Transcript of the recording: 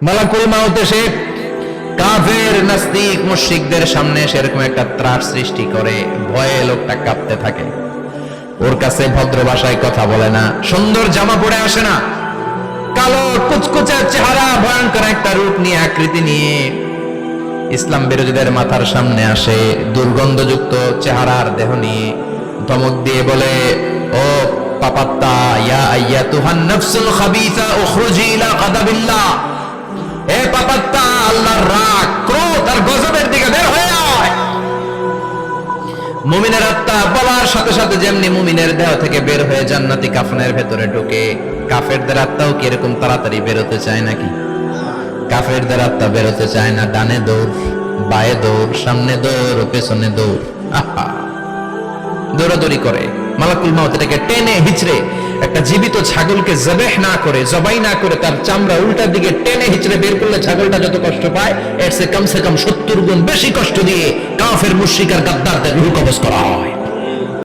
মালাকুল মাউত এসে কাফের নাস্তিক মুশরিকদের সামনে সেরকম একটা ত্রাস সৃষ্টি করে, ভয়ে লোকটা কাঁপতে থাকে। ওর কাছে ভদ্র ভাষায় কথা বলে না, সুন্দর জামা পরে আসে না, কালো কুচকুচে চেহারা, ভয়ঙ্কর একটা রূপ নিয়ে, আকৃতি নিয়ে ইসলাম বিরোধীদের মাথার সামনে আসে, দুর্গন্ধযুক্ত চেহারার দেহ নিয়ে ধমক দিয়ে বলে, ও পাপাত্তা, ইয়া আইয়াতুহান নাফসুল খাবিসা উখরুজি ইলা গাদাবিল্লাহ, হে পাপাত্তা, আল্লাহর রাগ, ক্রোধ আর গজবের দিকে বের হয়ে আয়। মুমিনের আত্মা বলার সাথে সাথে যেমনি মুমিনের দেহ থেকে বের হয়ে জান্নাতি কাফনের ভেতরে ঢোকে, কাফেরদের আত্মাও কি এরকম তাড়াতাড়ি বেরোতে চায় নাকি? কাফেরদের আত্মা বেরোতে চায় না, ডানে দৌড়, বায়ে দৌড়, সামনে দৌড়, পেছনে দৌড়, আহা, দৌড়াদৌড়ি করে। মালাকুল মাউত এটাকে টেনে হিচড়ে, একটা জীবিত ছাগলকে জবাই না করে তার চামড়া উল্টার দিকে টেনে হিচড়ে বের করলে ছাগলটা যত কষ্ট পায়, এর সে কম 70 গুণ বেশি কষ্ট দিয়ে কাফের মুশরিক আর গাদ্দারদের রূহ কবজ করা হয়।